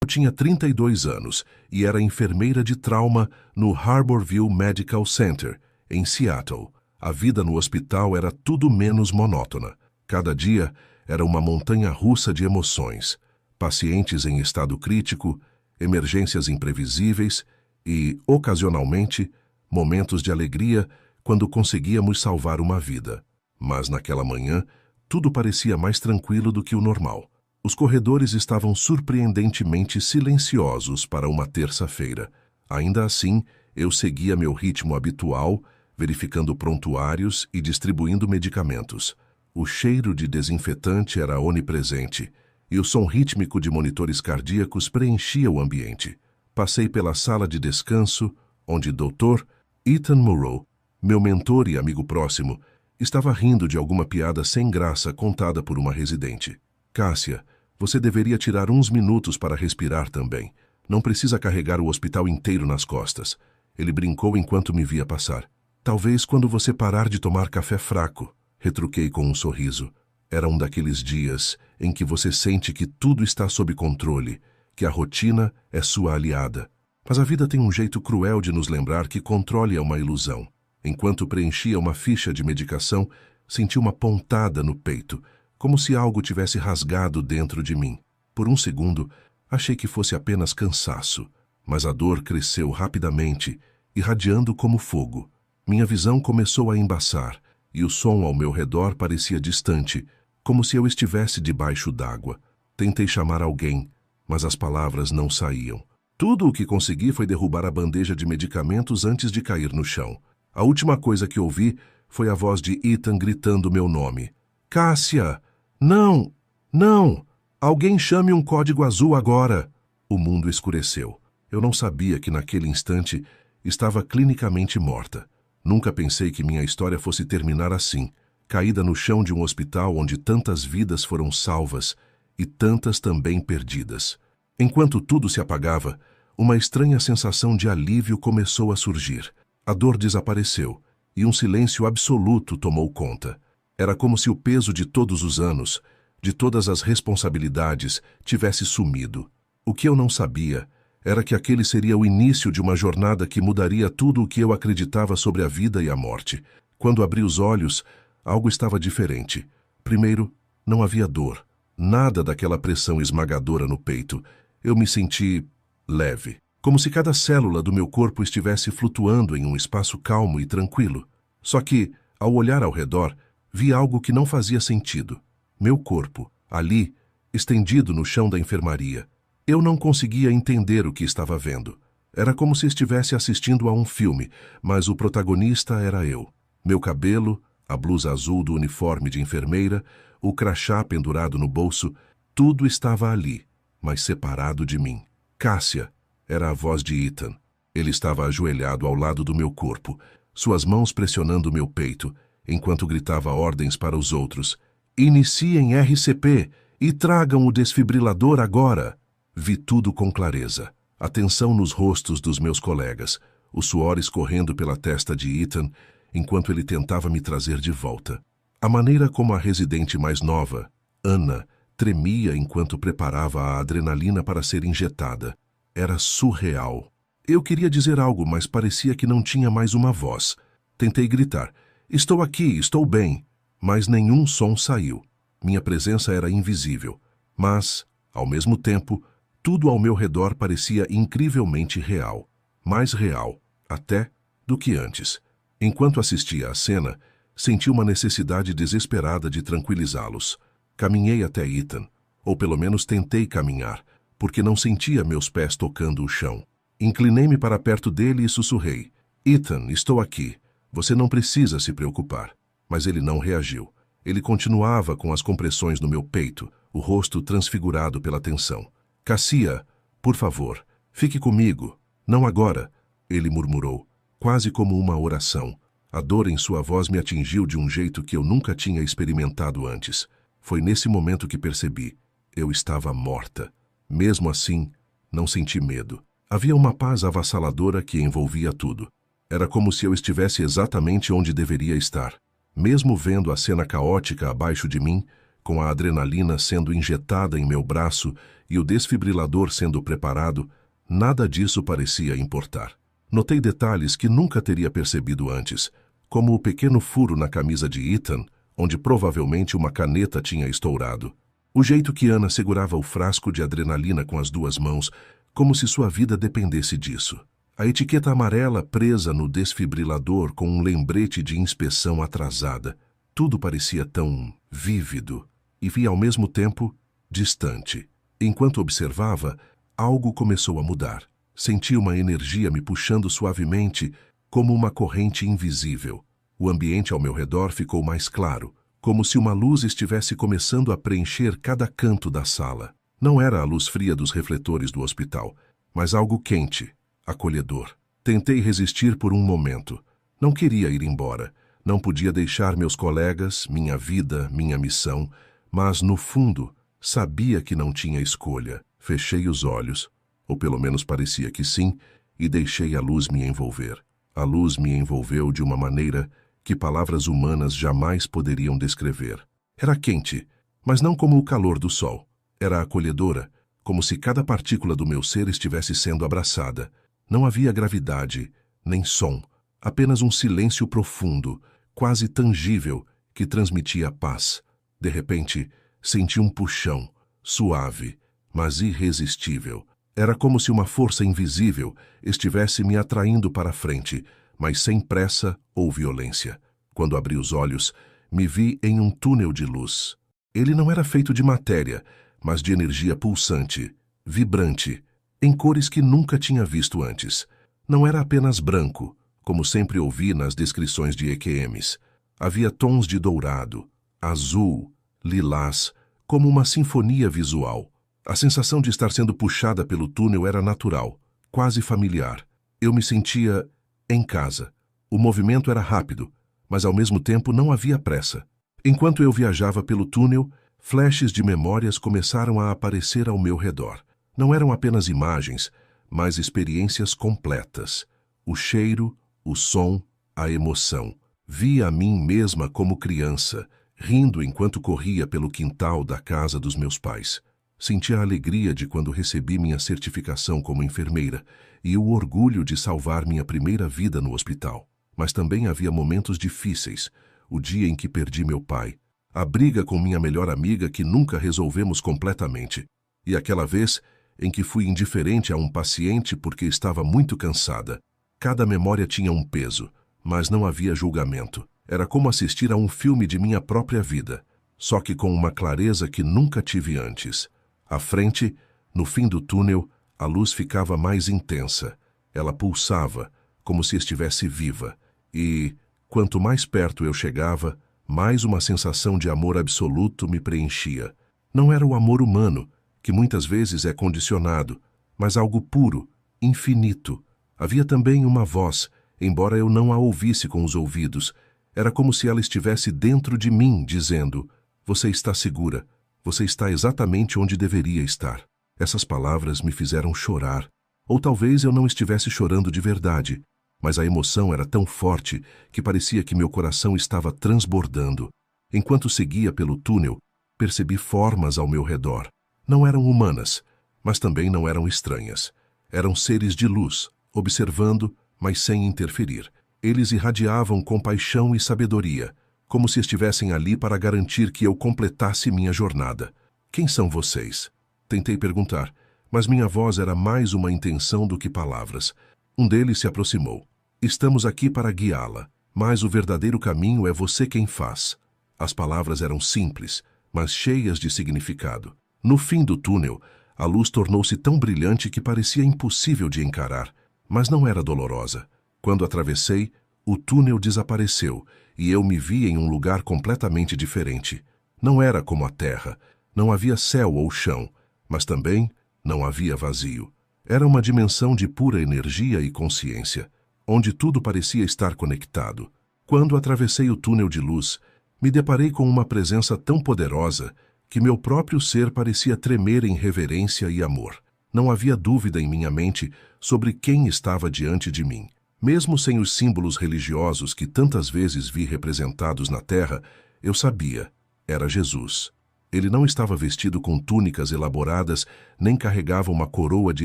Eu tinha 32 anos e era enfermeira de trauma no Harborview Medical Center, em Seattle. A vida no hospital era tudo menos monótona. Cada dia era uma montanha-russa de emoções. Pacientes em estado crítico, emergências imprevisíveis e, ocasionalmente, momentos de alegria quando conseguíamos salvar uma vida. Mas naquela manhã, tudo parecia mais tranquilo do que o normal. Os corredores estavam surpreendentemente silenciosos para uma terça-feira. Ainda assim, eu seguia meu ritmo habitual, verificando prontuários e distribuindo medicamentos. O cheiro de desinfetante era onipresente e o som rítmico de monitores cardíacos preenchia o ambiente. Passei pela sala de descanso, onde Dr. Ethan Murrow, meu mentor e amigo próximo, estava rindo de alguma piada sem graça contada por uma residente. Cássia, você deveria tirar uns minutos para respirar também. Não precisa carregar o hospital inteiro nas costas. Ele brincou enquanto me via passar. Talvez quando você parar de tomar café fraco, retruquei com um sorriso. Era um daqueles dias em que você sente que tudo está sob controle, que a rotina é sua aliada. Mas a vida tem um jeito cruel de nos lembrar que controle é uma ilusão. Enquanto preenchia uma ficha de medicação, senti uma pontada no peito, como se algo tivesse rasgado dentro de mim. Por um segundo, achei que fosse apenas cansaço, mas a dor cresceu rapidamente, irradiando como fogo. Minha visão começou a embaçar, e o som ao meu redor parecia distante, como se eu estivesse debaixo d'água. Tentei chamar alguém, mas as palavras não saíam. Tudo o que consegui foi derrubar a bandeja de medicamentos antes de cair no chão. A última coisa que ouvi foi a voz de Ethan gritando meu nome. Cássia! Não! Não! Alguém chame um código azul agora! O mundo escureceu. Eu não sabia que naquele instante estava clinicamente morta. Nunca pensei que minha história fosse terminar assim, caída no chão de um hospital onde tantas vidas foram salvas e tantas também perdidas. Enquanto tudo se apagava, uma estranha sensação de alívio começou a surgir. A dor desapareceu e um silêncio absoluto tomou conta. Era como se o peso de todos os anos, de todas as responsabilidades, tivesse sumido. O que eu não sabia era que aquele seria o início de uma jornada que mudaria tudo o que eu acreditava sobre a vida e a morte. Quando abri os olhos, algo estava diferente. Primeiro, não havia dor. Nada daquela pressão esmagadora no peito. Eu me senti leve, como se cada célula do meu corpo estivesse flutuando em um espaço calmo e tranquilo. Só que, ao olhar ao redor, vi algo que não fazia sentido. Meu corpo, ali, estendido no chão da enfermaria. Eu não conseguia entender o que estava vendo. Era como se estivesse assistindo a um filme, mas o protagonista era eu. Meu cabelo, a blusa azul do uniforme de enfermeira, o crachá pendurado no bolso, tudo estava ali, mas separado de mim. Cássia era a voz de Ethan. Ele estava ajoelhado ao lado do meu corpo, suas mãos pressionando meu peito, enquanto gritava ordens para os outros. Iniciem RCP e tragam o desfibrilador agora. Vi tudo com clareza. A tensão nos rostos dos meus colegas, o suor escorrendo pela testa de Ethan, enquanto ele tentava me trazer de volta. A maneira como a residente mais nova, Anna, tremia enquanto preparava a adrenalina para ser injetada. Era surreal. Eu queria dizer algo, mas parecia que não tinha mais uma voz. Tentei gritar. Estou aqui, estou bem. Mas nenhum som saiu. Minha presença era invisível. Mas, ao mesmo tempo, tudo ao meu redor parecia incrivelmente real. Mais real, até, do que antes. Enquanto assistia à cena, senti uma necessidade desesperada de tranquilizá-los. Caminhei até Ethan, ou pelo menos tentei caminhar, porque não sentia meus pés tocando o chão. Inclinei-me para perto dele e sussurrei. Ethan, estou aqui. Você não precisa se preocupar. Mas ele não reagiu. Ele continuava com as compressões no meu peito, o rosto transfigurado pela tensão. Cássia, por favor, fique comigo. Não agora, ele murmurou, quase como uma oração. A dor em sua voz me atingiu de um jeito que eu nunca tinha experimentado antes. Foi nesse momento que percebi. Eu estava morta. Mesmo assim, não senti medo. Havia uma paz avassaladora que envolvia tudo. Era como se eu estivesse exatamente onde deveria estar. Mesmo vendo a cena caótica abaixo de mim, com a adrenalina sendo injetada em meu braço e o desfibrilador sendo preparado, nada disso parecia importar. Notei detalhes que nunca teria percebido antes, como o pequeno furo na camisa de Ethan, onde provavelmente uma caneta tinha estourado. O jeito que Anna segurava o frasco de adrenalina com as duas mãos, como se sua vida dependesse disso. A etiqueta amarela presa no desfibrilador com um lembrete de inspeção atrasada. Tudo parecia tão vívido e, ao mesmo tempo, distante. Enquanto observava, algo começou a mudar. Senti uma energia me puxando suavemente, como uma corrente invisível. O ambiente ao meu redor ficou mais claro, como se uma luz estivesse começando a preencher cada canto da sala. Não era a luz fria dos refletores do hospital, mas algo quente, acolhedor. Tentei resistir por um momento. Não queria ir embora. Não podia deixar meus colegas, minha vida, minha missão, mas, no fundo, sabia que não tinha escolha. Fechei os olhos, ou pelo menos parecia que sim, e deixei a luz me envolver. A luz me envolveu de uma maneira que palavras humanas jamais poderiam descrever. Era quente, mas não como o calor do sol. Era acolhedora, como se cada partícula do meu ser estivesse sendo abraçada. Não havia gravidade, nem som, apenas um silêncio profundo, quase tangível, que transmitia paz. De repente, senti um puxão, suave, mas irresistível. Era como se uma força invisível estivesse me atraindo para frente, mas sem pressa ou violência. Quando abri os olhos, me vi em um túnel de luz. Ele não era feito de matéria, mas de energia pulsante, vibrante, em cores que nunca tinha visto antes. Não era apenas branco, como sempre ouvi nas descrições de EQMs. Havia tons de dourado, azul, lilás, como uma sinfonia visual. A sensação de estar sendo puxada pelo túnel era natural, quase familiar. Eu me sentia em casa. O movimento era rápido, mas ao mesmo tempo não havia pressa. Enquanto eu viajava pelo túnel, flashes de memórias começaram a aparecer ao meu redor. Não eram apenas imagens, mas experiências completas. O cheiro, o som, a emoção. Vi a mim mesma como criança, rindo enquanto corria pelo quintal da casa dos meus pais. Senti a alegria de quando recebi minha certificação como enfermeira e o orgulho de salvar minha primeira vida no hospital. Mas também havia momentos difíceis, o dia em que perdi meu pai, a briga com minha melhor amiga que nunca resolvemos completamente, e aquela vez em que fui indiferente a um paciente porque estava muito cansada. Cada memória tinha um peso, mas não havia julgamento. Era como assistir a um filme de minha própria vida, só que com uma clareza que nunca tive antes. À frente, no fim do túnel, a luz ficava mais intensa. Ela pulsava, como se estivesse viva. E, quanto mais perto eu chegava, mais uma sensação de amor absoluto me preenchia. Não era o amor humano, que muitas vezes é condicionado, mas algo puro, infinito. Havia também uma voz, embora eu não a ouvisse com os ouvidos. Era como se ela estivesse dentro de mim, dizendo: "Você está segura. Você está exatamente onde deveria estar." Essas palavras me fizeram chorar. Ou talvez eu não estivesse chorando de verdade, mas a emoção era tão forte que parecia que meu coração estava transbordando. Enquanto seguia pelo túnel, percebi formas ao meu redor. Não eram humanas, mas também não eram estranhas. Eram seres de luz, observando, mas sem interferir. Eles irradiavam compaixão e sabedoria, como se estivessem ali para garantir que eu completasse minha jornada. "Quem são vocês?" Tentei perguntar, mas minha voz era mais uma intenção do que palavras. Um deles se aproximou. "Estamos aqui para guiá-la, mas o verdadeiro caminho é você quem faz." As palavras eram simples, mas cheias de significado. No fim do túnel, a luz tornou-se tão brilhante que parecia impossível de encarar, mas não era dolorosa. Quando atravessei, o túnel desapareceu e eu me vi em um lugar completamente diferente. Não era como a terra, não havia céu ou chão, mas também não havia vazio. Era uma dimensão de pura energia e consciência, onde tudo parecia estar conectado. Quando atravessei o túnel de luz, me deparei com uma presença tão poderosa que meu próprio ser parecia tremer em reverência e amor. Não havia dúvida em minha mente sobre quem estava diante de mim. Mesmo sem os símbolos religiosos que tantas vezes vi representados na terra, eu sabia, era Jesus. Ele não estava vestido com túnicas elaboradas, nem carregava uma coroa de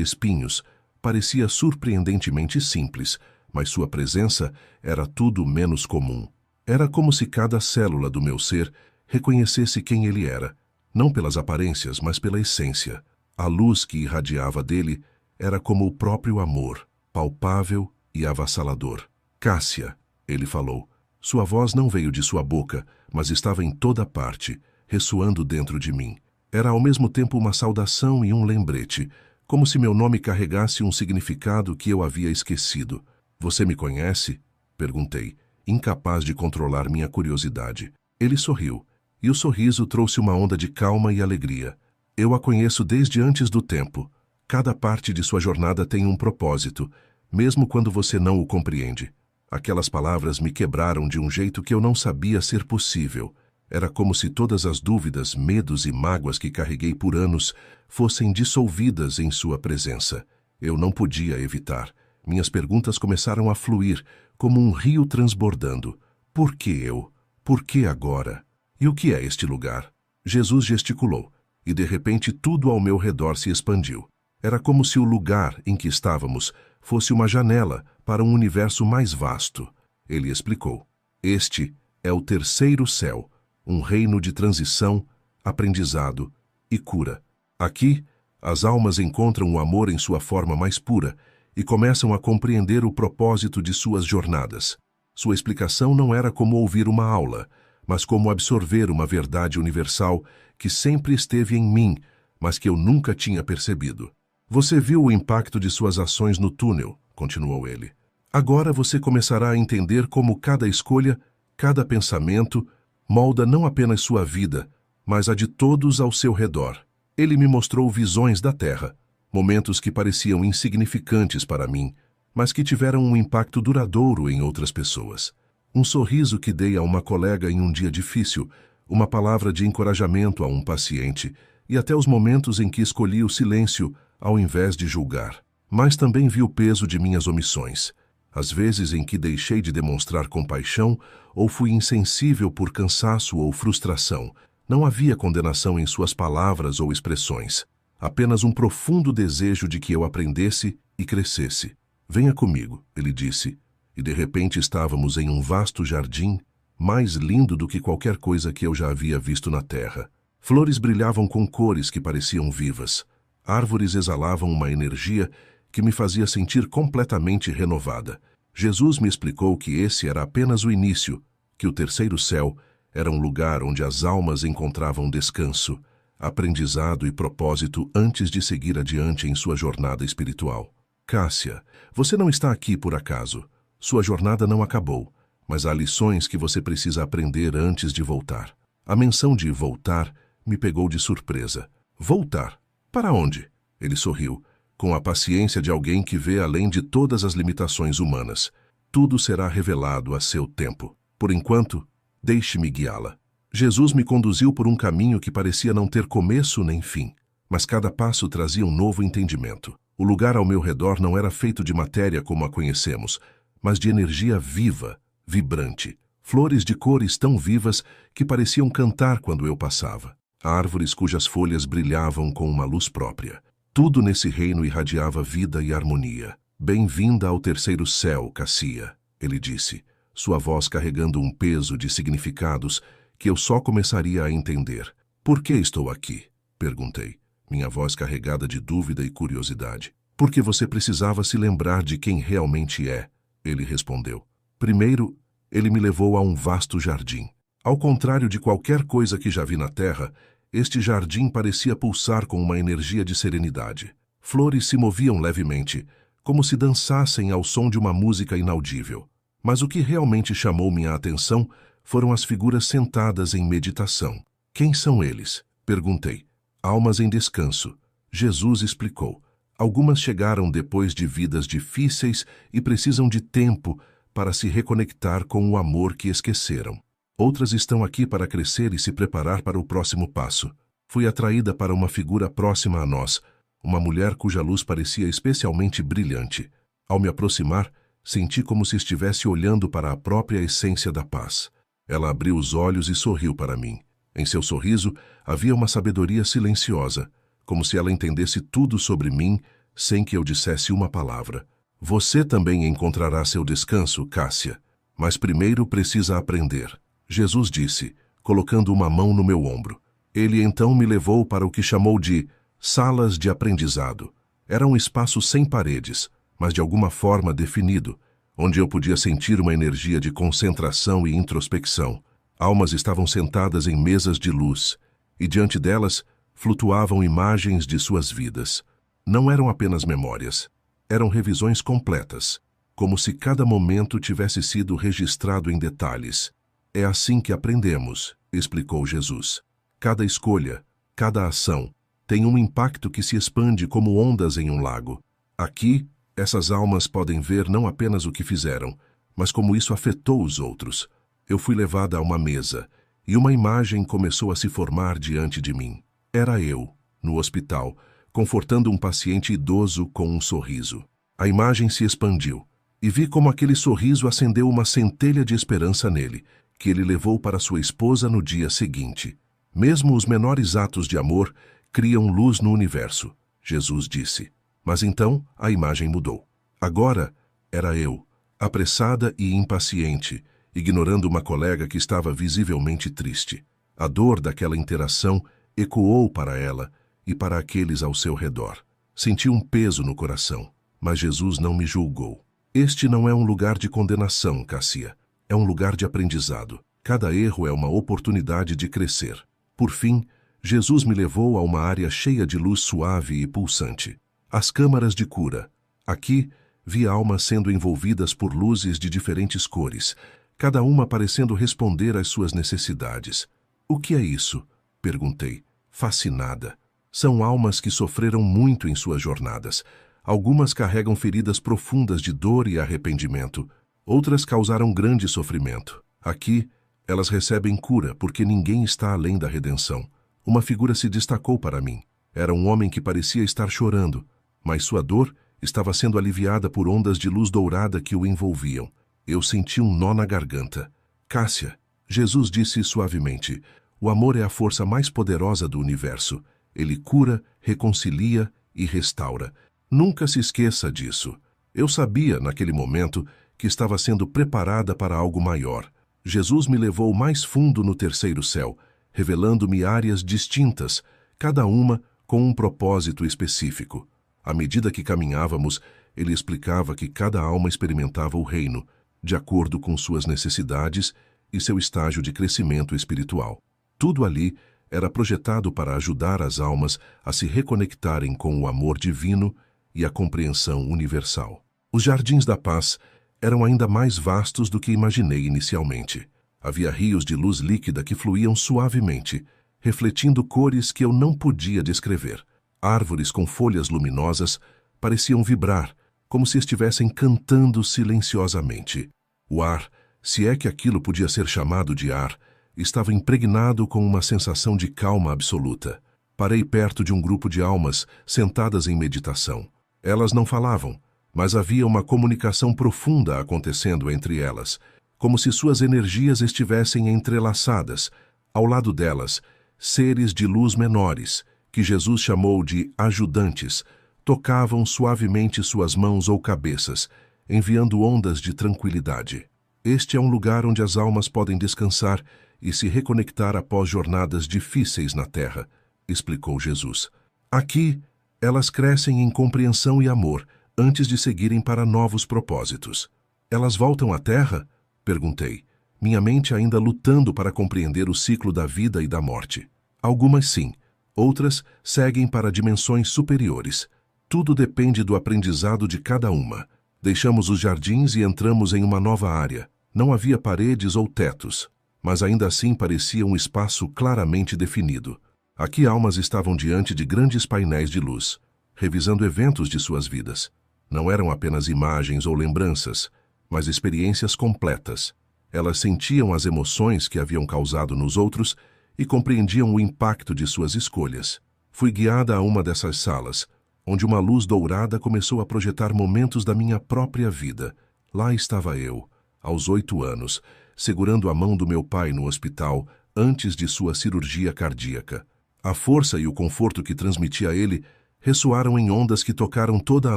espinhos. Parecia surpreendentemente simples, mas sua presença era tudo menos comum. Era como se cada célula do meu ser reconhecesse quem ele era, não pelas aparências, mas pela essência. A luz que irradiava dele era como o próprio amor, palpável e avassalador. Cássia, ele falou. Sua voz não veio de sua boca, mas estava em toda parte, ressoando dentro de mim. Era ao mesmo tempo uma saudação e um lembrete, como se meu nome carregasse um significado que eu havia esquecido. Você me conhece? Perguntei, incapaz de controlar minha curiosidade. Ele sorriu, e o sorriso trouxe uma onda de calma e alegria. Eu a conheço desde antes do tempo. Cada parte de sua jornada tem um propósito, mesmo quando você não o compreende. Aquelas palavras me quebraram de um jeito que eu não sabia ser possível. Era como se todas as dúvidas, medos e mágoas que carreguei por anos fossem dissolvidas em sua presença. Eu não podia evitar. Minhas perguntas começaram a fluir, como um rio transbordando. Por que eu? Por que agora? E o que é este lugar? Jesus gesticulou, e de repente tudo ao meu redor se expandiu. Era como se o lugar em que estávamos fosse uma janela para um universo mais vasto. Ele explicou. Este é o terceiro céu, um reino de transição, aprendizado e cura. Aqui, as almas encontram o amor em sua forma mais pura e começam a compreender o propósito de suas jornadas. Sua explicação não era como ouvir uma aula, mas como absorver uma verdade universal que sempre esteve em mim, mas que eu nunca tinha percebido. Você viu o impacto de suas ações no túnel, continuou ele. Agora você começará a entender como cada escolha, cada pensamento, molda não apenas sua vida, mas a de todos ao seu redor. Ele me mostrou visões da Terra, momentos que pareciam insignificantes para mim, mas que tiveram um impacto duradouro em outras pessoas. Um sorriso que dei a uma colega em um dia difícil, uma palavra de encorajamento a um paciente, e até os momentos em que escolhi o silêncio ao invés de julgar. Mas também vi o peso de minhas omissões, as vezes em que deixei de demonstrar compaixão ou fui insensível por cansaço ou frustração. Não havia condenação em suas palavras ou expressões, apenas um profundo desejo de que eu aprendesse e crescesse. Venha comigo, ele disse, e de repente estávamos em um vasto jardim, mais lindo do que qualquer coisa que eu já havia visto na terra. Flores brilhavam com cores que pareciam vivas. Árvores exalavam uma energia que me fazia sentir completamente renovada. Jesus me explicou que esse era apenas o início, que o terceiro céu era um lugar onde as almas encontravam descanso, aprendizado e propósito antes de seguir adiante em sua jornada espiritual. Cássia, você não está aqui por acaso. Sua jornada não acabou, mas há lições que você precisa aprender antes de voltar. A menção de voltar me pegou de surpresa. Voltar? Para onde? Ele sorriu, com a paciência de alguém que vê além de todas as limitações humanas. Tudo será revelado a seu tempo. Por enquanto, deixe-me guiá-la. Jesus me conduziu por um caminho que parecia não ter começo nem fim, mas cada passo trazia um novo entendimento. O lugar ao meu redor não era feito de matéria como a conhecemos, mas de energia viva, vibrante. Flores de cores tão vivas que pareciam cantar quando eu passava. Árvores cujas folhas brilhavam com uma luz própria. Tudo nesse reino irradiava vida e harmonia. Bem-vinda ao terceiro céu, Cássia, ele disse, sua voz carregando um peso de significados que eu só começaria a entender. Por que estou aqui? Perguntei, minha voz carregada de dúvida e curiosidade. Porque você precisava se lembrar de quem realmente é, ele respondeu. Primeiro, ele me levou a um vasto jardim. Ao contrário de qualquer coisa que já vi na terra, este jardim parecia pulsar com uma energia de serenidade. Flores se moviam levemente, como se dançassem ao som de uma música inaudível. Mas o que realmente chamou minha atenção foram as figuras sentadas em meditação. Quem são eles? Perguntei. Almas em descanso. Jesus explicou. Algumas chegaram depois de vidas difíceis e precisam de tempo para se reconectar com o amor que esqueceram. Outras estão aqui para crescer e se preparar para o próximo passo. Fui atraída para uma figura próxima a nós, uma mulher cuja luz parecia especialmente brilhante. Ao me aproximar, Senti como se estivesse olhando para a própria essência da paz. Ela abriu os olhos e sorriu para mim. Em seu sorriso havia uma sabedoria silenciosa, como se ela entendesse tudo sobre mim sem que eu dissesse uma palavra. Você também encontrará seu descanso, Cássia, mas primeiro precisa aprender. Jesus disse, colocando uma mão no meu ombro. Ele então me levou para o que chamou de salas de aprendizado. Era um espaço sem paredes, mas de alguma forma definido, onde eu podia sentir uma energia de concentração e introspecção. Almas estavam sentadas em mesas de luz, e diante delas flutuavam imagens de suas vidas. Não eram apenas memórias, eram revisões completas, como se cada momento tivesse sido registrado em detalhes. É assim que aprendemos, explicou Jesus. Cada escolha, cada ação, tem um impacto que se expande como ondas em um lago. Aqui, essas almas podem ver não apenas o que fizeram, mas como isso afetou os outros. Eu fui levada a uma mesa, e uma imagem começou a se formar diante de mim. Era eu, no hospital, confortando um paciente idoso com um sorriso. A imagem se expandiu, e vi como aquele sorriso acendeu uma centelha de esperança nele, que ele levou para sua esposa no dia seguinte. Mesmo os menores atos de amor criam luz no universo, Jesus disse. Mas então a imagem mudou. Agora era eu, apressada e impaciente, ignorando uma colega que estava visivelmente triste. A dor daquela interação ecoou para ela e para aqueles ao seu redor. Senti um peso no coração, mas Jesus não me julgou. Este não é um lugar de condenação, Cássia. É um lugar de aprendizado. Cada erro é uma oportunidade de crescer. Por fim, Jesus me levou a uma área cheia de luz suave e pulsante. As câmaras de cura. Aqui, vi almas sendo envolvidas por luzes de diferentes cores, cada uma parecendo responder às suas necessidades. O que é isso? Perguntei, fascinada. São almas que sofreram muito em suas jornadas. Algumas carregam feridas profundas de dor e arrependimento. Outras causaram grande sofrimento. Aqui, elas recebem cura porque ninguém está além da redenção. Uma figura se destacou para mim. Era um homem que parecia estar chorando, mas sua dor estava sendo aliviada por ondas de luz dourada que o envolviam. Eu senti um nó na garganta. Cássia, Jesus disse suavemente, o amor é a força mais poderosa do universo. Ele cura, reconcilia e restaura. Nunca se esqueça disso. Eu sabia, naquele momento, que estava sendo preparada para algo maior. Jesus me levou mais fundo no terceiro céu, revelando-me áreas distintas, cada uma com um propósito específico. À medida que caminhávamos, ele explicava que cada alma experimentava o reino, de acordo com suas necessidades e seu estágio de crescimento espiritual. Tudo ali era projetado para ajudar as almas a se reconectarem com o amor divino e a compreensão universal. Os jardins da paz eram ainda mais vastos do que imaginei inicialmente. Havia rios de luz líquida que fluíam suavemente, refletindo cores que eu não podia descrever. Árvores com folhas luminosas pareciam vibrar, como se estivessem cantando silenciosamente. O ar, se é que aquilo podia ser chamado de ar, estava impregnado com uma sensação de calma absoluta. Parei perto de um grupo de almas sentadas em meditação. Elas não falavam, mas havia uma comunicação profunda acontecendo entre elas, como se suas energias estivessem entrelaçadas. Ao lado delas, seres de luz menores, que Jesus chamou de ajudantes, tocavam suavemente suas mãos ou cabeças, enviando ondas de tranquilidade. Este é um lugar onde as almas podem descansar e se reconectar após jornadas difíceis na Terra, explicou Jesus. Aqui, elas crescem em compreensão e amor antes de seguirem para novos propósitos. Elas voltam à Terra? Perguntei, minha mente ainda lutando para compreender o ciclo da vida e da morte. Algumas sim, outras seguem para dimensões superiores. Tudo depende do aprendizado de cada uma. Deixamos os jardins e entramos em uma nova área. Não havia paredes ou tetos, mas ainda assim parecia um espaço claramente definido. Aqui almas estavam diante de grandes painéis de luz, revisando eventos de suas vidas. Não eram apenas imagens ou lembranças, mas experiências completas. Elas sentiam as emoções que haviam causado nos outros e compreendiam o impacto de suas escolhas. Fui guiada a uma dessas salas, onde uma luz dourada começou a projetar momentos da minha própria vida. Lá estava eu, aos 8 anos, segurando a mão do meu pai no hospital antes de sua cirurgia cardíaca. A força e o conforto que transmiti a ele ressoaram em ondas que tocaram toda a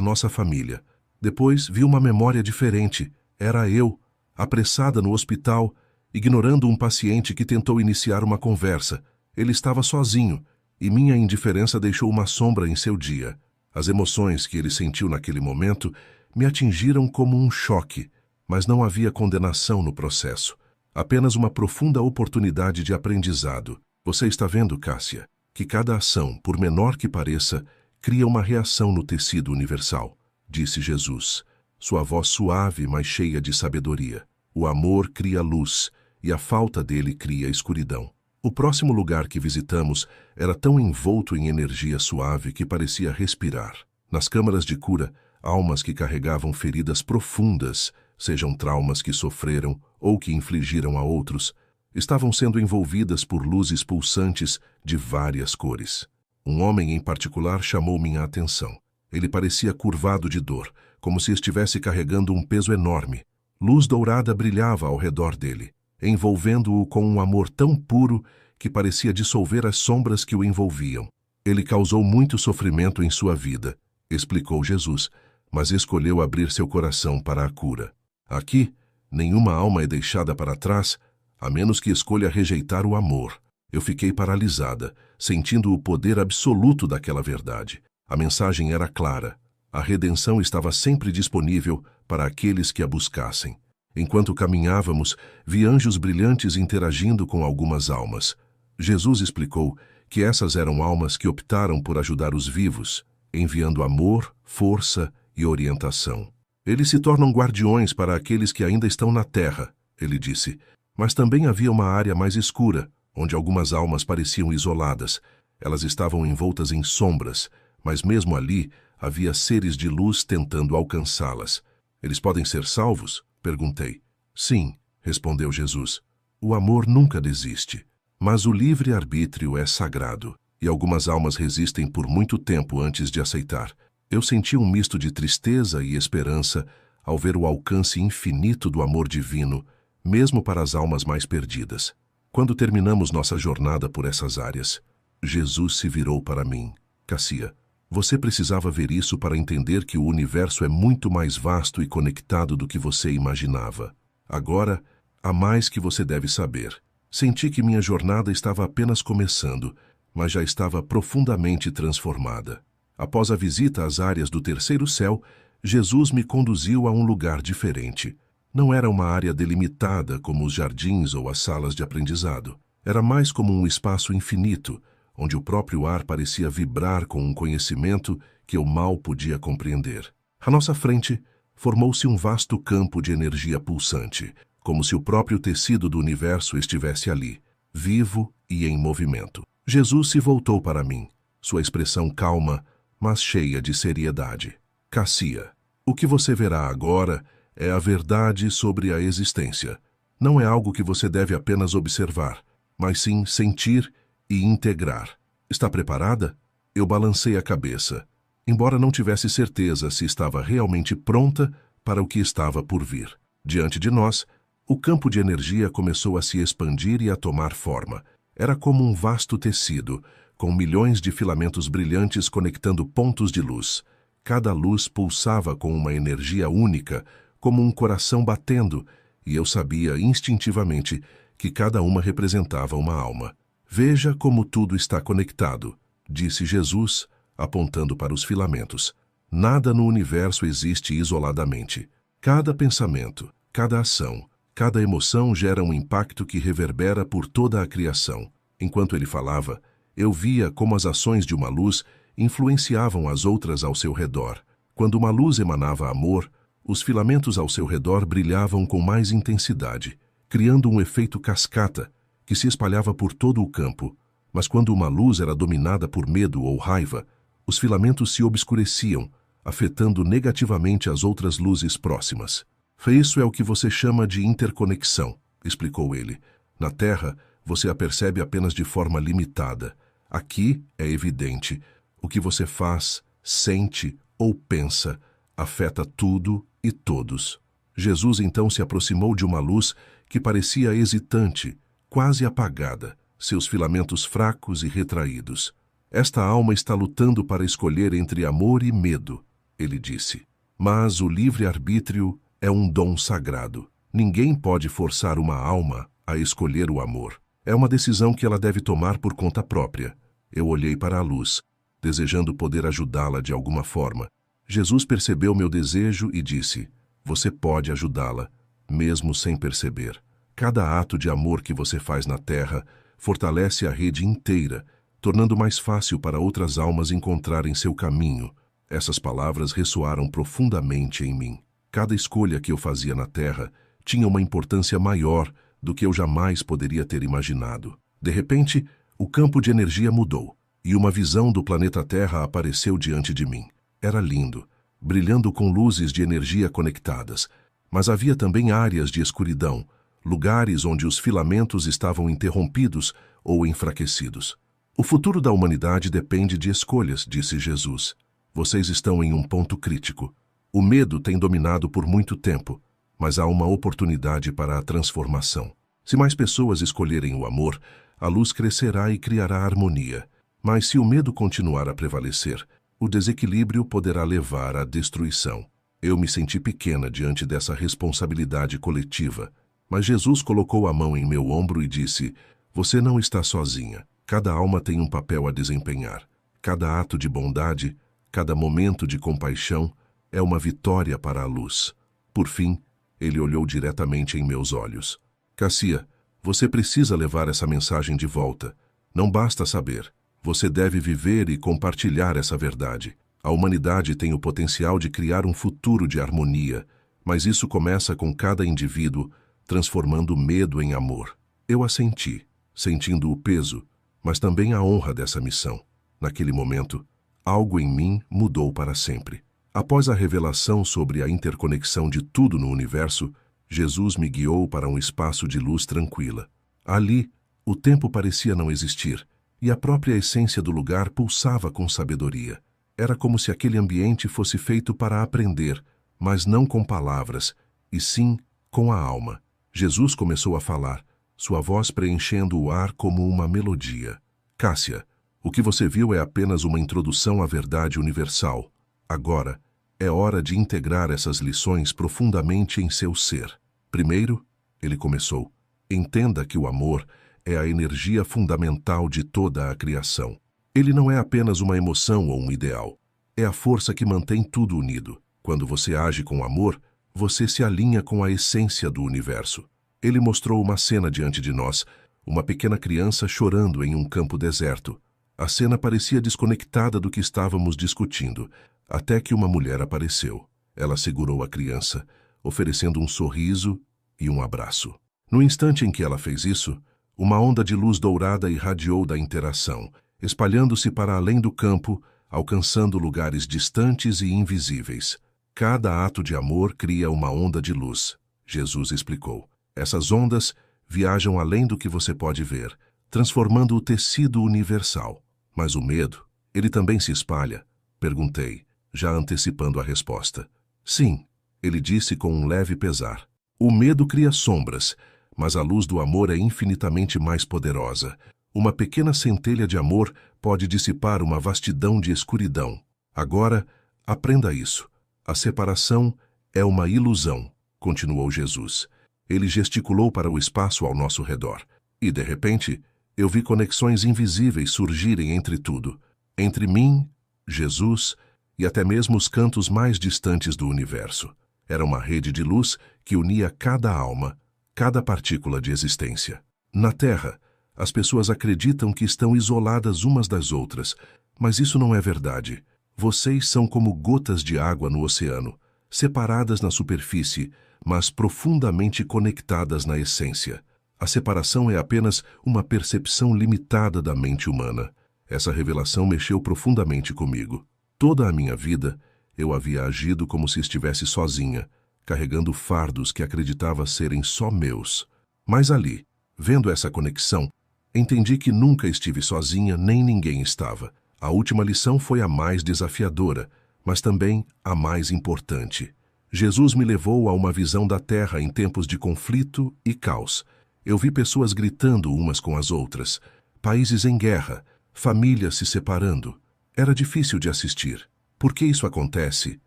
nossa família. Depois vi uma memória diferente. Era eu, apressada no hospital, ignorando um paciente que tentou iniciar uma conversa. Ele estava sozinho, e minha indiferença deixou uma sombra em seu dia. As emoções que ele sentiu naquele momento me atingiram como um choque, mas não havia condenação no processo. Apenas uma profunda oportunidade de aprendizado. Você está vendo, Cássia, que cada ação, por menor que pareça, cria uma reação no tecido universal, disse Jesus, sua voz suave, mas cheia de sabedoria. O amor cria luz, e a falta dele cria escuridão. O próximo lugar que visitamos era tão envolto em energia suave que parecia respirar. Nas câmaras de cura, almas que carregavam feridas profundas, sejam traumas que sofreram ou que infligiram a outros, estavam sendo envolvidas por luzes pulsantes de várias cores. Um homem em particular chamou minha atenção. Ele parecia curvado de dor, como se estivesse carregando um peso enorme. Luz dourada brilhava ao redor dele, envolvendo-o com um amor tão puro que parecia dissolver as sombras que o envolviam. Ele causou muito sofrimento em sua vida, explicou Jesus, mas escolheu abrir seu coração para a cura. Aqui, nenhuma alma é deixada para trás, a menos que escolha rejeitar o amor. Eu fiquei paralisada, sentindo o poder absoluto daquela verdade. A mensagem era clara. A redenção estava sempre disponível para aqueles que a buscassem. Enquanto caminhávamos, vi anjos brilhantes interagindo com algumas almas. Jesus explicou que essas eram almas que optaram por ajudar os vivos, enviando amor, força e orientação. Eles se tornam guardiões para aqueles que ainda estão na terra, ele disse. Mas também havia uma área mais escura, onde algumas almas pareciam isoladas. Elas estavam envoltas em sombras, mas mesmo ali havia seres de luz tentando alcançá-las. Eles podem ser salvos? Perguntei. Sim, respondeu Jesus. O amor nunca desiste. Mas o livre-arbítrio é sagrado, e algumas almas resistem por muito tempo antes de aceitar. Eu senti um misto de tristeza e esperança ao ver o alcance infinito do amor divino, mesmo para as almas mais perdidas. Quando terminamos nossa jornada por essas áreas, Jesus se virou para mim. Cássia, você precisava ver isso para entender que o universo é muito mais vasto e conectado do que você imaginava. Agora, há mais que você deve saber. Senti que minha jornada estava apenas começando, mas já estava profundamente transformada. Após a visita às áreas do terceiro céu, Jesus me conduziu a um lugar diferente. Não era uma área delimitada como os jardins ou as salas de aprendizado. Era mais como um espaço infinito, onde o próprio ar parecia vibrar com um conhecimento que eu mal podia compreender. À nossa frente, formou-se um vasto campo de energia pulsante, como se o próprio tecido do universo estivesse ali, vivo e em movimento. Jesus se voltou para mim, sua expressão calma, mas cheia de seriedade. Cássia, o que você verá agora é a verdade sobre a existência. Não é algo que você deve apenas observar, mas sim sentir e integrar. Está preparada? Eu balancei a cabeça, embora não tivesse certeza se estava realmente pronta para o que estava por vir. Diante de nós, o campo de energia começou a se expandir e a tomar forma. Era como um vasto tecido, com milhões de filamentos brilhantes conectando pontos de luz. Cada luz pulsava com uma energia única, como um coração batendo, e eu sabia instintivamente que cada uma representava uma alma. Veja como tudo está conectado, disse Jesus, apontando para os filamentos. Nada no universo existe isoladamente. Cada pensamento, cada ação, cada emoção gera um impacto que reverbera por toda a criação. Enquanto ele falava, eu via como as ações de uma luz influenciavam as outras ao seu redor. Quando uma luz emanava amor, os filamentos ao seu redor brilhavam com mais intensidade, criando um efeito cascata que se espalhava por todo o campo. Mas quando uma luz era dominada por medo ou raiva, os filamentos se obscureciam, afetando negativamente as outras luzes próximas. Isso é o que você chama de interconexão, explicou ele. Na Terra, você a percebe apenas de forma limitada. Aqui é evidente. O que você faz, sente ou pensa afeta tudo e todos. Jesus então se aproximou de uma luz que parecia hesitante, quase apagada, seus filamentos fracos e retraídos. Esta alma está lutando para escolher entre amor e medo, ele disse. Mas o livre-arbítrio é um dom sagrado. Ninguém pode forçar uma alma a escolher o amor. É uma decisão que ela deve tomar por conta própria. Eu olhei para a luz, desejando poder ajudá-la de alguma forma. Jesus percebeu meu desejo e disse: você pode ajudá-la, mesmo sem perceber. Cada ato de amor que você faz na terra fortalece a rede inteira, tornando mais fácil para outras almas encontrarem seu caminho. Essas palavras ressoaram profundamente em mim. Cada escolha que eu fazia na terra tinha uma importância maior do que eu jamais poderia ter imaginado. De repente, o campo de energia mudou, e uma visão do planeta Terra apareceu diante de mim. Era lindo, brilhando com luzes de energia conectadas, mas havia também áreas de escuridão, lugares onde os filamentos estavam interrompidos ou enfraquecidos. O futuro da humanidade depende de escolhas, disse Jesus. Vocês estão em um ponto crítico. O medo tem dominado por muito tempo, mas há uma oportunidade para a transformação. Se mais pessoas escolherem o amor, a luz crescerá e criará harmonia. Mas se o medo continuar a prevalecer, o desequilíbrio poderá levar à destruição. Eu me senti pequena diante dessa responsabilidade coletiva, mas Jesus colocou a mão em meu ombro e disse: você não está sozinha. Cada alma tem um papel a desempenhar. Cada ato de bondade, cada momento de compaixão é uma vitória para a luz. Por fim, ele olhou diretamente em meus olhos. Cassia, você precisa levar essa mensagem de volta. Não basta saber. Você deve viver e compartilhar essa verdade. A humanidade tem o potencial de criar um futuro de harmonia, mas isso começa com cada indivíduo transformando medo em amor. Eu assenti, sentindo o peso, mas também a honra dessa missão. Naquele momento, algo em mim mudou para sempre. Após a revelação sobre a interconexão de tudo no universo, Jesus me guiou para um espaço de luz tranquila. Ali, o tempo parecia não existir, e a própria essência do lugar pulsava com sabedoria. Era como se aquele ambiente fosse feito para aprender, mas não com palavras, e sim com a alma. Jesus começou a falar, sua voz preenchendo o ar como uma melodia. Cássia, o que você viu é apenas uma introdução à verdade universal. Agora, é hora de integrar essas lições profundamente em seu ser. Primeiro, ele começou, entenda que o amor é a energia fundamental de toda a criação. Ele não é apenas uma emoção ou um ideal. É a força que mantém tudo unido. Quando você age com amor, você se alinha com a essência do universo. Ele mostrou uma cena diante de nós, uma pequena criança chorando em um campo deserto. A cena parecia desconectada do que estávamos discutindo, até que uma mulher apareceu. Ela segurou a criança, oferecendo um sorriso e um abraço. No instante em que ela fez isso, uma onda de luz dourada irradiou da interação, espalhando-se para além do campo, alcançando lugares distantes e invisíveis. Cada ato de amor cria uma onda de luz, Jesus explicou. Essas ondas viajam além do que você pode ver, transformando o tecido universal. Mas o medo, ele também se espalha? Perguntei, já antecipando a resposta. Sim, ele disse com um leve pesar. O medo cria sombras, mas a luz do amor é infinitamente mais poderosa. Uma pequena centelha de amor pode dissipar uma vastidão de escuridão. Agora, aprenda isso. A separação é uma ilusão, continuou Jesus. Ele gesticulou para o espaço ao nosso redor. E, de repente, eu vi conexões invisíveis surgirem entre tudo. Entre mim, Jesus e até mesmo os cantos mais distantes do universo. Era uma rede de luz que unia cada alma, cada partícula de existência. Na Terra, as pessoas acreditam que estão isoladas umas das outras, mas isso não é verdade. Vocês são como gotas de água no oceano, separadas na superfície, mas profundamente conectadas na essência. A separação é apenas uma percepção limitada da mente humana. Essa revelação mexeu profundamente comigo. Toda a minha vida, eu havia agido como se estivesse sozinha, carregando fardos que acreditava serem só meus. Mas ali, vendo essa conexão, entendi que nunca estive sozinha nem ninguém estava. A última lição foi a mais desafiadora, mas também a mais importante. Jesus me levou a uma visão da terra em tempos de conflito e caos. Eu vi pessoas gritando umas com as outras, países em guerra, famílias se separando. Era difícil de assistir. Por que isso acontece?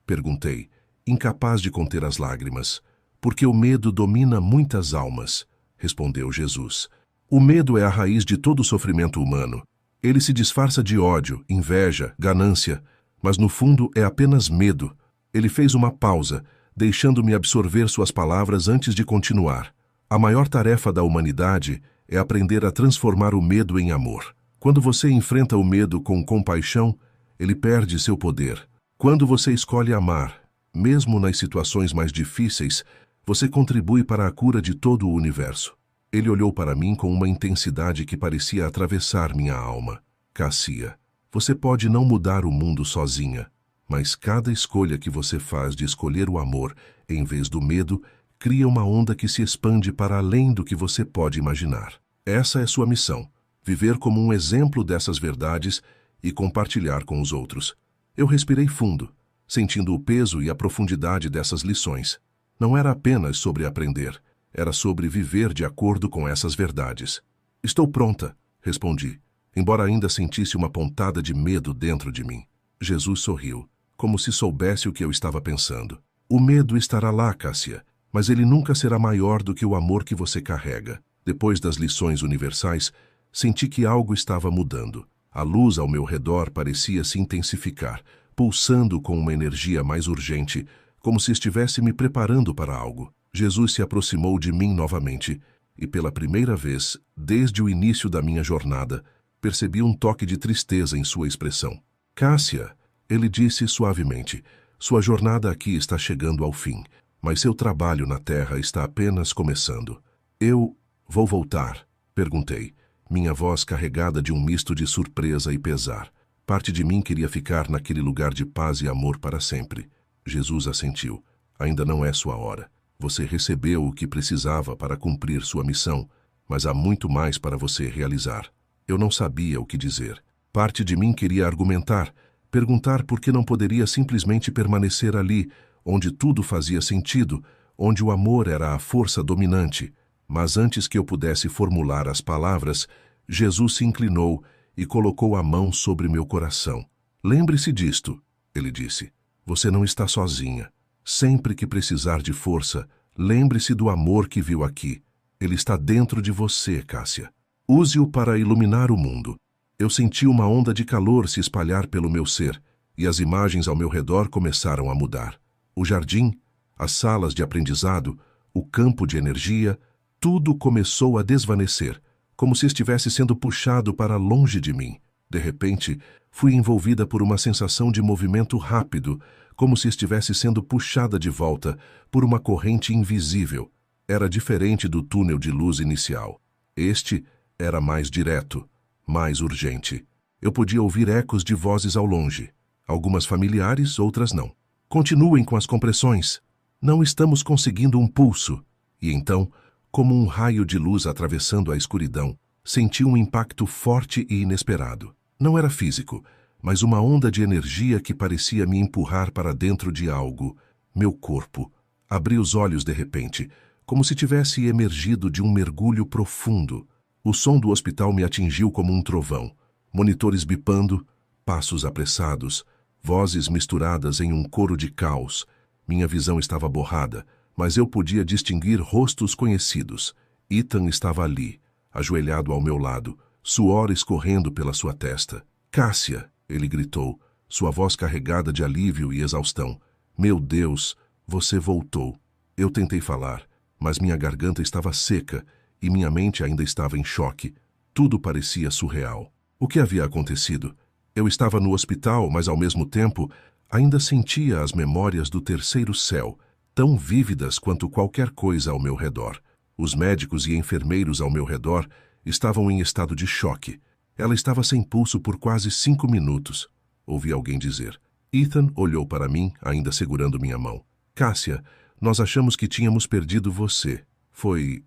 Perguntei, incapaz de conter as lágrimas. Porque o medo domina muitas almas, respondeu Jesus. O medo é a raiz de todo o sofrimento humano. Ele se disfarça de ódio, inveja, ganância, mas no fundo é apenas medo. Ele fez uma pausa, deixando-me absorver suas palavras antes de continuar. A maior tarefa da humanidade é aprender a transformar o medo em amor. Quando você enfrenta o medo com compaixão, ele perde seu poder. Quando você escolhe amar, mesmo nas situações mais difíceis, você contribui para a cura de todo o universo. Ele olhou para mim com uma intensidade que parecia atravessar minha alma. Cássia, você pode não mudar o mundo sozinha, mas cada escolha que você faz de escolher o amor em vez do medo cria uma onda que se expande para além do que você pode imaginar. Essa é sua missão, viver como um exemplo dessas verdades e compartilhar com os outros. Eu respirei fundo, sentindo o peso e a profundidade dessas lições. Não era apenas sobre aprender, era sobre viver de acordo com essas verdades. Estou pronta, respondi, embora ainda sentisse uma pontada de medo dentro de mim. Jesus sorriu, como se soubesse o que eu estava pensando. O medo estará lá, Cássia, mas ele nunca será maior do que o amor que você carrega. Depois das lições universais, senti que algo estava mudando. A luz ao meu redor parecia se intensificar, pulsando com uma energia mais urgente, como se estivesse me preparando para algo. Jesus se aproximou de mim novamente, e pela primeira vez, desde o início da minha jornada, percebi um toque de tristeza em sua expressão. Cássia, ele disse suavemente, sua jornada aqui está chegando ao fim, mas seu trabalho na Terra está apenas começando. Eu vou voltar? Perguntei, minha voz carregada de um misto de surpresa e pesar. Parte de mim queria ficar naquele lugar de paz e amor para sempre. Jesus assentiu. Ainda não é sua hora. Você recebeu o que precisava para cumprir sua missão, mas há muito mais para você realizar. Eu não sabia o que dizer. Parte de mim queria argumentar, perguntar por que não poderia simplesmente permanecer ali, onde tudo fazia sentido, onde o amor era a força dominante. Mas antes que eu pudesse formular as palavras, Jesus se inclinou e colocou a mão sobre meu coração. Lembre-se disto, ele disse. Você não está sozinha. Sempre que precisar de força, lembre-se do amor que viu aqui. Ele está dentro de você, Cássia. Use-o para iluminar o mundo. Eu senti uma onda de calor se espalhar pelo meu ser, e as imagens ao meu redor começaram a mudar. O jardim, as salas de aprendizado, o campo de energia, tudo começou a desvanecer, como se estivesse sendo puxado para longe de mim. De repente, fui envolvida por uma sensação de movimento rápido, como se estivesse sendo puxada de volta por uma corrente invisível. Era diferente do túnel de luz inicial. Este era mais direto, mais urgente. Eu podia ouvir ecos de vozes ao longe. Algumas familiares, outras não. Continuem com as compressões. Não estamos conseguindo um pulso. E então, como um raio de luz atravessando a escuridão, senti um impacto forte e inesperado. Não era físico, mas uma onda de energia que parecia me empurrar para dentro de algo, meu corpo. Abri os olhos de repente, como se tivesse emergido de um mergulho profundo. O som do hospital me atingiu como um trovão. Monitores bipando, passos apressados, vozes misturadas em um coro de caos. Minha visão estava borrada, mas eu podia distinguir rostos conhecidos. Ethan estava ali, ajoelhado ao meu lado, suor escorrendo pela sua testa. Cássia, ele gritou, sua voz carregada de alívio e exaustão. Meu Deus, você voltou. Eu tentei falar, mas minha garganta estava seca e minha mente ainda estava em choque. Tudo parecia surreal. O que havia acontecido? Eu estava no hospital, mas ao mesmo tempo ainda sentia as memórias do terceiro céu, tão vívidas quanto qualquer coisa ao meu redor. Os médicos e enfermeiros ao meu redor estavam em estado de choque. Ela estava sem pulso por quase 5 minutos. Ouvi alguém dizer. Ethan olhou para mim, ainda segurando minha mão. Cássia, nós achamos que tínhamos perdido você. Foi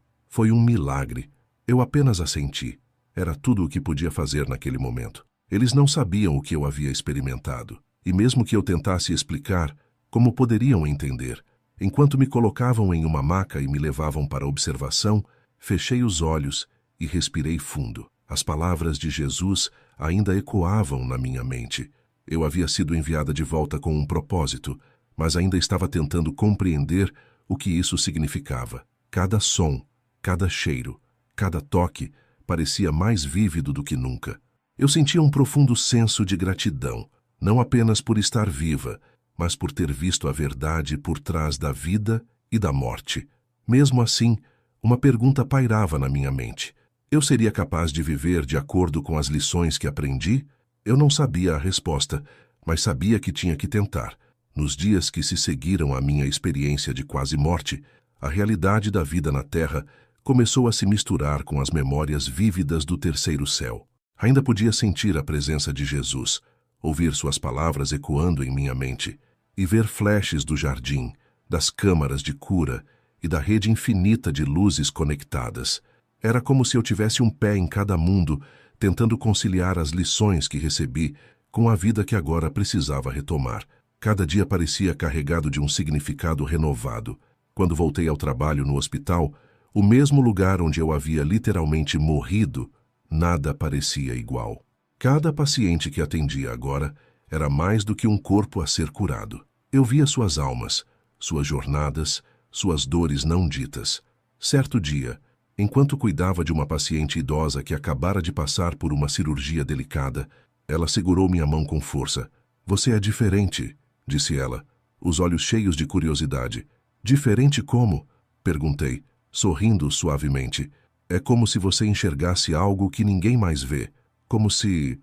um milagre. Eu apenas assenti. Era tudo o que podia fazer naquele momento. Eles não sabiam o que eu havia experimentado. E mesmo que eu tentasse explicar, Como poderiam entender? Enquanto me colocavam em uma maca e me levavam para a observação, fechei os olhos e respirei fundo. As palavras de Jesus ainda ecoavam na minha mente. Eu havia sido enviada de volta com um propósito, mas ainda estava tentando compreender o que isso significava. Cada som, cada cheiro, cada toque parecia mais vívido do que nunca. Eu sentia um profundo senso de gratidão, não apenas por estar viva, mas por ter visto a verdade por trás da vida e da morte. Mesmo assim, uma pergunta pairava na minha mente. Eu seria capaz de viver de acordo com as lições que aprendi? Eu não sabia a resposta, mas sabia que tinha que tentar. Nos dias que se seguiram à minha experiência de quase morte, a realidade da vida na Terra começou a se misturar com as memórias vívidas do terceiro céu. Ainda podia sentir a presença de Jesus, ouvir suas palavras ecoando em minha mente, e ver flashes do jardim, das câmaras de cura e da rede infinita de luzes conectadas. Era como se eu tivesse um pé em cada mundo, tentando conciliar as lições que recebi com a vida que agora precisava retomar. Cada dia parecia carregado de um significado renovado. Quando voltei ao trabalho no hospital, o mesmo lugar onde eu havia literalmente morrido, nada parecia igual. Cada paciente que atendia agora era mais do que um corpo a ser curado. Eu via suas almas, suas jornadas, suas dores não ditas. Certo dia, enquanto cuidava de uma paciente idosa que acabara de passar por uma cirurgia delicada, ela segurou minha mão com força. "Você é diferente", disse ela, os olhos cheios de curiosidade. "Diferente como?", perguntei, sorrindo suavemente. "É como se você enxergasse algo que ninguém mais vê, como se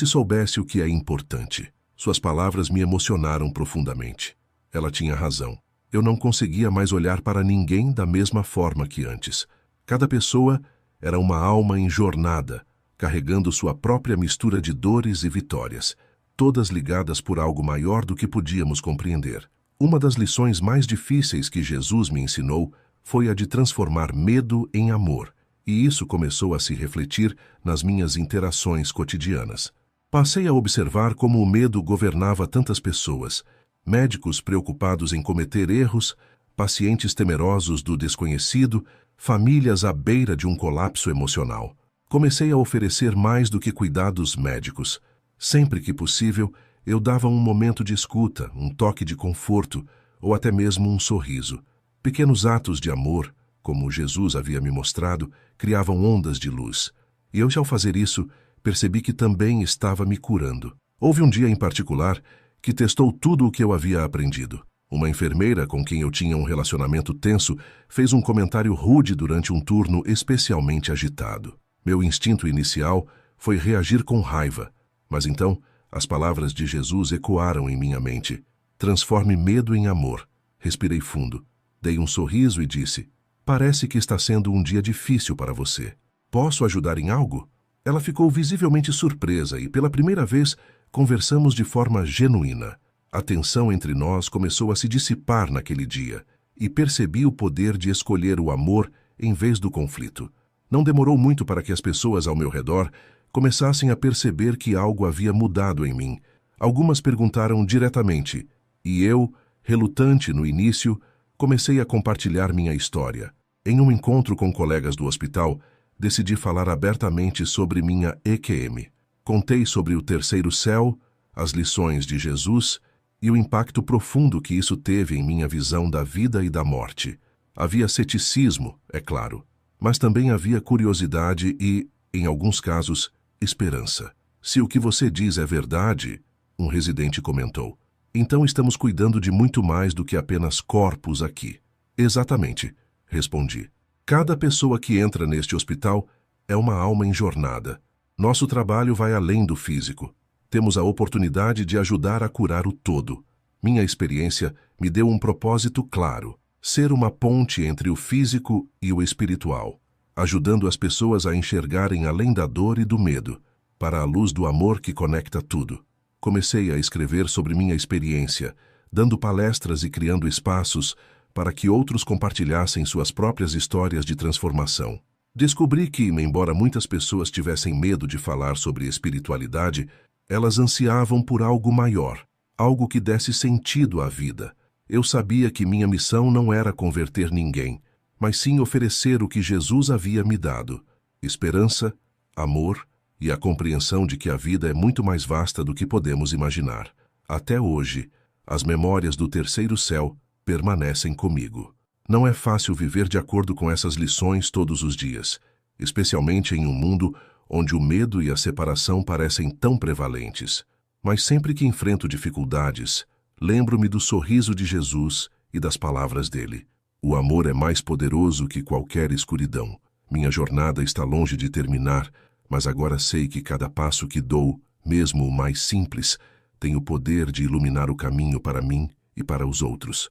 soubesse o que é importante." Suas palavras me emocionaram profundamente. Ela tinha razão. Eu não conseguia mais olhar para ninguém da mesma forma que antes. Cada pessoa era uma alma em jornada, carregando sua própria mistura de dores e vitórias, todas ligadas por algo maior do que podíamos compreender. Uma das lições mais difíceis que Jesus me ensinou foi a de transformar medo em amor, e isso começou a se refletir nas minhas interações cotidianas. Passei a observar como o medo governava tantas pessoas, médicos preocupados em cometer erros, pacientes temerosos do desconhecido, famílias à beira de um colapso emocional. Comecei a oferecer mais do que cuidados médicos. Sempre que possível, eu dava um momento de escuta, um toque de conforto ou até mesmo um sorriso. Pequenos atos de amor, como Jesus havia me mostrado, criavam ondas de luz. E eu, ao fazer isso, percebi que também estava me curando. Houve um dia em particular que testou tudo o que eu havia aprendido. Uma enfermeira com quem eu tinha um relacionamento tenso fez um comentário rude durante um turno especialmente agitado. Meu instinto inicial foi reagir com raiva, mas então as palavras de Jesus ecoaram em minha mente. "Transforme medo em amor." Respirei fundo, dei um sorriso e disse: "Parece que está sendo um dia difícil para você. Posso ajudar em algo?" Ela ficou visivelmente surpresa e, pela primeira vez, conversamos de forma genuína. A tensão entre nós começou a se dissipar naquele dia e percebi o poder de escolher o amor em vez do conflito. Não demorou muito para que as pessoas ao meu redor começassem a perceber que algo havia mudado em mim. Algumas perguntaram diretamente, e eu, relutante no início, comecei a compartilhar minha história. Em um encontro com colegas do hospital, decidi falar abertamente sobre minha EQM. Contei sobre o terceiro céu, as lições de Jesus e o impacto profundo que isso teve em minha visão da vida e da morte. Havia ceticismo, é claro, mas também havia curiosidade e, em alguns casos, esperança. "Se o que você diz é verdade", um residente comentou, "então estamos cuidando de muito mais do que apenas corpos aqui." "Exatamente", respondi. "Cada pessoa que entra neste hospital é uma alma em jornada. Nosso trabalho vai além do físico. Temos a oportunidade de ajudar a curar o todo. Minha experiência me deu um propósito claro: ser uma ponte entre o físico e o espiritual, ajudando as pessoas a enxergarem além da dor e do medo, para a luz do amor que conecta tudo. Comecei a escrever sobre minha experiência, dando palestras e criando espaços para que outros compartilhassem suas próprias histórias de transformação. Descobri que, embora muitas pessoas tivessem medo de falar sobre espiritualidade, elas ansiavam por algo maior, algo que desse sentido à vida. Eu sabia que minha missão não era converter ninguém, mas sim oferecer o que Jesus havia me dado: esperança, amor e a compreensão de que a vida é muito mais vasta do que podemos imaginar. Até hoje, as memórias do terceiro céu permanecem comigo. Não é fácil viver de acordo com essas lições todos os dias, especialmente em um mundo onde o medo e a separação parecem tão prevalentes. Mas sempre que enfrento dificuldades, lembro-me do sorriso de Jesus e das palavras dele. O amor é mais poderoso que qualquer escuridão. Minha jornada está longe de terminar, mas agora sei que cada passo que dou, mesmo o mais simples, tem o poder de iluminar o caminho para mim e para os outros.